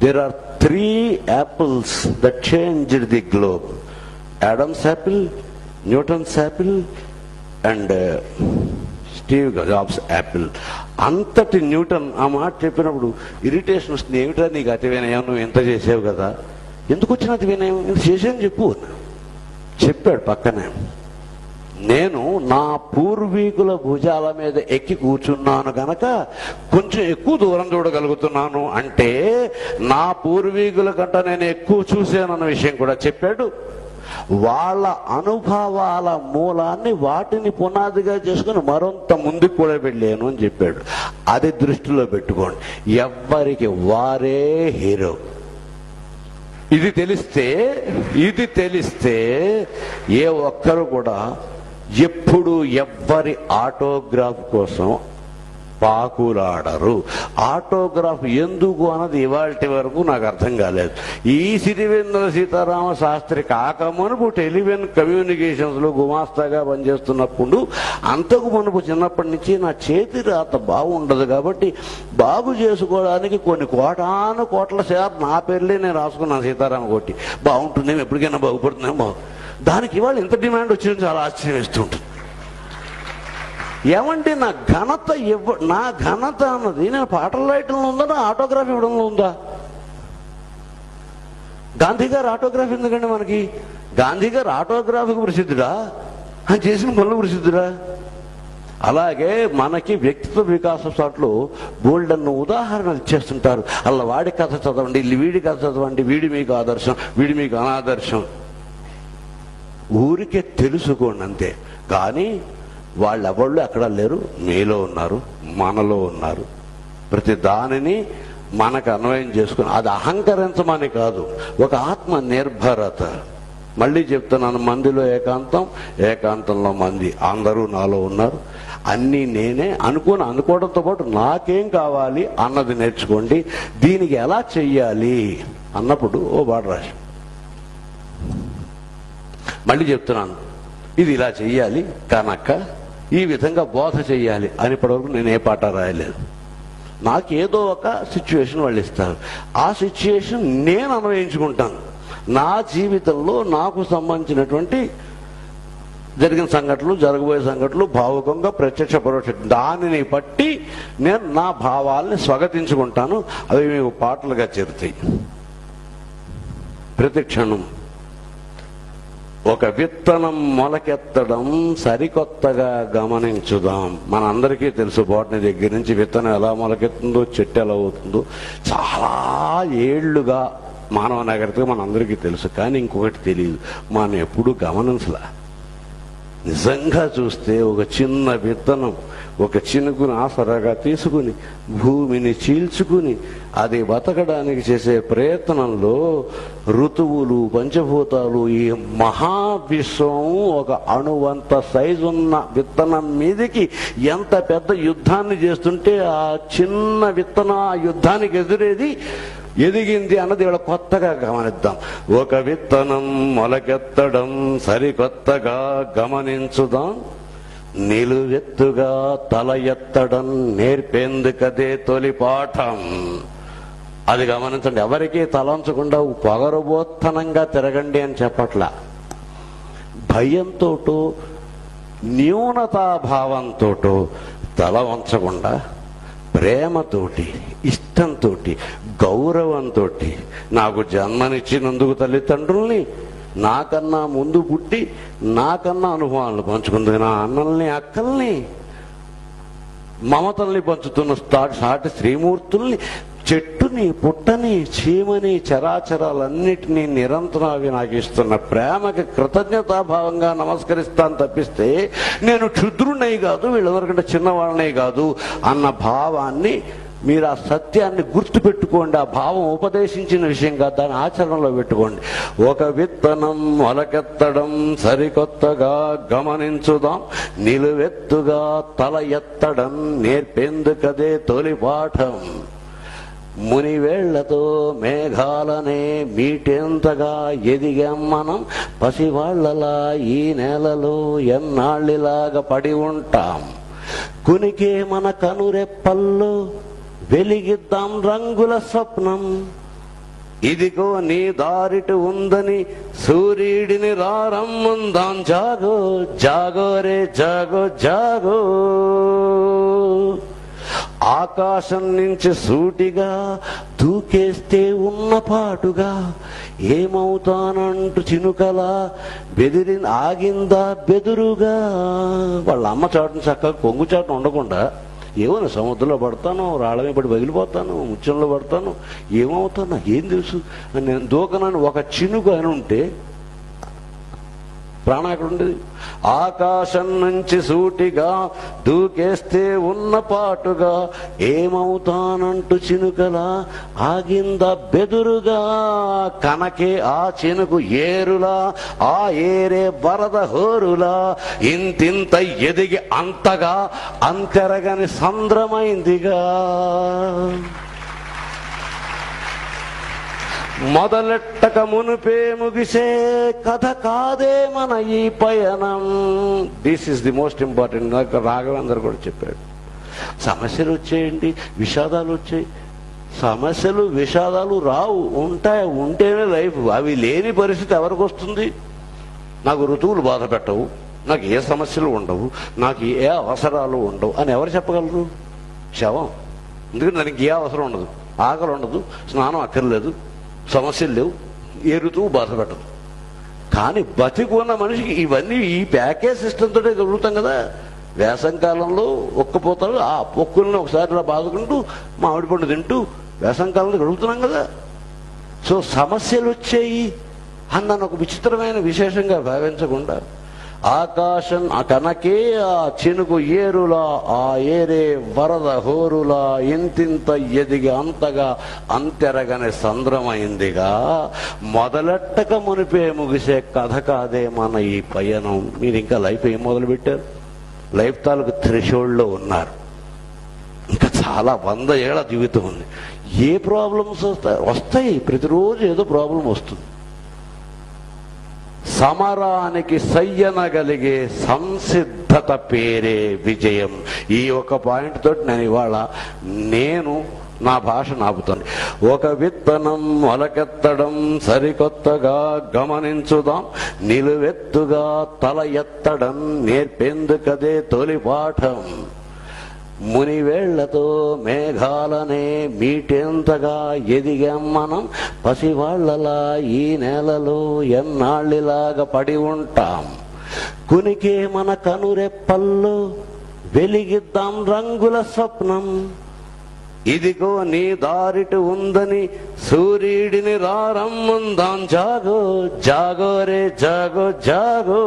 there are 3 apples that changed the globe. Adam's apple, Newton's apple, and Steve jobs Apple. అంతటి Newton ఆ మాట చెప్పినప్పుడు irritation వస్తుంది. ఏమిటా నీకు అతి వినయం, నువ్వు ఎంత చేసావు కదా, ఎందుకు వచ్చిన అతి వినయం, ఇంత చేసాను చెప్పు. చెప్పాడు పక్కనే, నేను నా పూర్వీకుల భుజాల మీద ఎక్కి కూర్చున్నాను గనక కొంచెం ఎక్కువ దూరం చూడగలుగుతున్నాను. అంటే నా పూర్వీకుల కంటే నేను ఎక్కువ చూశానన్న విషయం కూడా చెప్పాడు. వాళ్ళ అనుభవాల మూలాన్ని వాటిని పునాదిగా చేసుకుని మరొంత ముందుకు కూడా వెళ్ళాను అని చెప్పాడు. అది దృష్టిలో పెట్టుకోండి. ఎవ్వరికి వారే హీరో. ఇది తెలిస్తే ఏ ఒక్కరు కూడా ఎప్పుడు ఎవ్వరి ఆటోగ్రాఫ్ కోసం పాకులాడరు. ఆటోగ్రాఫ్ ఎందుకు అన్నది ఇవాల్టి వరకు నాకు అర్థం కాలేదు. ఈ సిరివేంద్ర సీతారామ శాస్త్రి కాకమునుపు టెలివిజన్ కమ్యూనికేషన్స్లో గుమాస్తాగా పనిచేస్తున్నప్పుడు, అంతకు మునుపు చిన్నప్పటి నుంచి నా చేతి రాత బాగుండదు కాబట్టి బాగు చేసుకోవడానికి కొన్ని కోట్ల సార్ నా పేర్లే నేను రాసుకున్నాను. సీతారామ కొట్టి బాగుంటుందేమో, ఎప్పటికైనా బాగుపడుతుందేమో. దానికి ఇవాళ ఇంత డిమాండ్ వచ్చింది, చాలా ఆశ్చర్యం వేస్తుంటుంది. ఏమంటే నా ఘనత అన్నది నేను పాటలు రాయటంలో ఉందా, నా ఆటోగ్రాఫ్ ఇవ్వడంలో ఉందా? గాంధీ గారు ఆటోగ్రాఫ్ ఎందుకండి మనకి? గాంధీ గారు ఆటోగ్రాఫ్కి ప్రసిద్ధుడా, ఆయన చేసిన పనులు ప్రసిద్ధుడా? అలాగే మనకి వ్యక్తిత్వ వికాస చాట్లు బోల్డన్న ఉదాహరణలు ఇచ్చేస్తుంటారు. అలా వాడి కథ చదవండి, వీడి కథ చదవండి, వీడి మీకు ఆదర్శం, వీడి మీకు అనాదర్శం. ఊరికే తెలుసుకోండి అంతే. కానీ వాళ్ళెవళ్ళు అక్కడ లేరు, మీలో ఉన్నారు, మనలో ఉన్నారు. ప్రతి దానిని మనకు అన్వయం చేసుకుని అది అహంకరించమని కాదు, ఒక ఆత్మ నిర్భరత. మళ్ళీ చెప్తున్నాను, మందిలో ఏకాంతం, ఏకాంతంలో మంది. అందరూ నాలో ఉన్నారు, అన్నీ నేనే అనుకోవడంతో పాటు నాకేం కావాలి అన్నది నేర్చుకోండి. దీనికి ఎలా చెయ్యాలి అన్నప్పుడు ఓ పాట రాసి, మళ్ళీ చెప్తున్నాను, ఇది ఇలా చెయ్యాలి కనుక ఈ విధంగా బోధ చెయ్యాలి అని ఇప్పటివరకు నేను ఏ పాట రాయలేదు. నాకేదో ఒక సిచ్యువేషన్ వాళ్ళు ఇస్తారు, ఆ సిచ్యువేషన్ నేను అన్వయించుకుంటాను. నా జీవితంలో నాకు సంబంధించినటువంటి జరిగిన సంఘటనలు, జరగబోయే సంఘటనలు, భావుకంగా ప్రత్యక్ష పరోక్ష దానిని బట్టి నేను నా భావాల్ని స్వాగతించుకుంటాను. అవి మీకు పాటలుగా చేరుతాయి. ప్రతి క్షణం ఒక విత్తనం మొలకెత్తడం సరికొత్తగా గమనించుదాం. మనందరికీ తెలుసు, బోటనీ దగ్గర నుంచి విత్తనం ఎలా మొలకెత్తుందో, చెట్టు ఎలా అవుతుందో చాలా ఏళ్లుగా మానవ నాగరికత మనందరికీ తెలుసు. కానీ ఇంకొకటి తెలియదు, మనం ఎప్పుడూ గమనించలా. నిజంగా చూస్తే ఒక చిన్న విత్తనం ఒక చినుకుని ఆసరాగా తీసుకుని భూమిని చీల్చుకుని అది బతకడానికి చేసే ప్రయత్నంలో ఋతువులు, పంచభూతాలు, ఈ మహావిశ్వం ఒక అణువంత సైజున్న విత్తనం మీదకి ఎంత పెద్ద యుద్ధాన్ని చేస్తుంటే ఆ చిన్న విత్తనం ఆ యుద్ధానికి ఎదిగింది అన్నది ఇవాళ కొత్తగా గమనిద్దాం. ఒక విత్తనం మొలకెత్తడం సరికొత్తగా గమనించుదాం. నిలువెత్తుగా తల ఎత్తడం నేర్పేందుకదే తొలి పాఠం. అది గమనించండి. ఎవరికీ తలంచకుండా పొగరుబోత్తనంగా తిరగండి అని చెప్పట్లా. భయంతోటో న్యూనతాభావంతోటో తల వంచకుండా ప్రేమతోటి, ఇష్టంతో, గౌరవంతో, నాకు జన్మనిచ్చినందుకు తల్లిదండ్రుల్ని, నాకన్నా ముందు పుట్టి నాకన్నా అనుభవాలను పంచుకుంది నా అన్నల్ని, అక్కల్ని, మమతల్ని పంచుతున్న సాటి శ్రీమూర్తుల్ని, చెట్టుని, పుట్టని, చీమని, చరాచరాలన్నిటినీ నిరంతరం అవి నాకు ఇస్తున్న ప్రేమకి కృతజ్ఞతాభావంగా నమస్కరిస్తాను తప్పిస్తే నేను క్షుద్రుణ్ణి కాదు, వీళ్ళెవరికంటే చిన్నవాళ్ళనే కాదు అన్న భావాన్ని మీరు ఆ సత్యాన్ని గుర్తుపెట్టుకోండి. ఆ భావం ఉపదేశించిన విషయం కాదు, దాన్ని ఆచరణలో పెట్టుకోండి. ఒక విత్తనం మొలకెత్తడం సరికొత్తగా గమనించుదాం. నిలువెత్తుగా తల ఎత్తడం నేర్పేందుకదే తొలి పాఠం. మునివేళ్లతో మేఘాలనే మీటేంతగా ఎదిగాం మనం, పసివాళ్లలా ఈ నేలలో ఎన్నాళ్ళిలాగా పడి ఉంటాం. కునికే మన కనురెప్పల్లో వెలిగిద్దాం రంగుల స్వప్నం. ఇదిగో నీ దారిట ఉందని సూర్యుడిని రారమ్ముందాం, జాగో జాగో రే జాగో జాగో. ఆకాశం నుంచి సూటిగా దూకేస్తే ఉన్న పాటుగా, ఏమవుతానంటూ చినుకలా ఆగిందా బెదురుగా. వాళ్ళ అమ్మ చాటును చక్కగా కొంగు చాటును ఉండకుండా, ఏమన్నా సముద్రంలో పడతాను, రాళ్ళ మీద పడి పగిలిపోతాను, ముచ్చంలో పడతాను, ఏమవుతాను నాకేం తెలుసు, నేను దూకనని ఒక చినుకు అని ఉంటే ప్రాణం ఎక్కడ ఉండేది? ఆకాశం నుంచి సూటిగా దూకేస్తే ఉన్న పాటుగా, ఏమవుతానంటూ చినుకలా ఆగిందా బెదురుగా. కనకే ఆ చినుకు ఏరులా, ఆ ఏరే వరద హోరులా, ఇంతింత ఎదిగి అంతగా అంతెరగని సంద్రమైందిగా. మొదలెట్టక మునుపే ముగిసే కథ కాదే మన ఈ పయనం. This is the most important. నాకు రాఘవేంద్ర కూడా చెప్పాడు. సమస్యలు వచ్చేయండి, విషాదాలు వచ్చాయి. సమస్యలు విషాదాలు రావు, ఉంటాయి. ఉంటేనే లైఫ్. అవి లేని పరిస్థితి ఎవరికి వస్తుంది? నాకు ఋతువులు బాధ పెట్టవు, నాకు ఏ సమస్యలు ఉండవు, నాకు ఏ అవసరాలు ఉండవు అని ఎవరు చెప్పగలరు? శవం. ఎందుకంటే దానికి ఏ అవసరం ఉండదు, ఆకలి ఉండదు, స్నానం అక్కర్లేదు, సమస్యలు లేవు, ఏ ఋతువు బాధ పెట్టదు. కానీ బతికి ఉన్న మనిషికి ఇవన్నీ ఈ ప్యాకేజ్ సిస్టంతో గడుగుతాం కదా. వేసంకాలంలో ఒక్కపోతాడు, ఆ పొక్కులను ఒకసారి బాదుకుంటూ మామిడి పండు తింటూ వేసంకాలంలో గడుగుతున్నాం కదా. సో సమస్యలు వచ్చాయి అన్న ఒక విచిత్రమైన విశేషంగా భావించకుండా, ఆకాశం కనకే ఆ చినుకు ఏరులా, ఆ ఏరే వరద హోరులా, ఇంతింత ఎదిగి అంతగా అంతెరగని సంద్రమైందిగా. మొదలెట్టక మునిపే ముగిసే కథ కాదే మన ఈ పయనం. మీరు ఇంకా లైఫ్ ఏం మొదలు పెట్టారు? లైఫ్ తాలూకు థ్రెషోల్డ్లో ఉన్నారు. ఇంకా చాలా 100 ఏళ్ల జీవితం ఉంది. ఏ ప్రాబ్లమ్స్ వస్తాయి? ప్రతిరోజు ఏదో ప్రాబ్లం వస్తుంది. సమరానికి సయ్యనగలిగే సంసిద్ధత పేరే విజయం. ఈ ఒక పాయింట్ తోటి నేను ఇవాళ నా భాష నాపుతాను. ఒక విత్తనం మొలకెత్తడం సరికొత్తగా గమనించుదాం, నిలువెత్తుగా తల ఎత్తడం నేర్పేందుకదే తొలి పాఠం. మునివేళ్లతో మేఘాలనే మీటేంతగా ఎదిగాం మనం, పసివాళ్లలా ఈ నేలలో ఎన్నాళ్ళిలాగా పడి ఉంటాం. కునికే మన కనురెప్పల్లో వెలిగిద్దాం రంగుల స్వప్నం. ఇదిగో నీ దారిట ఉందని సూర్యుడిని రారమ్ముందాం, జాగో జాగో రే జాగో జాగో.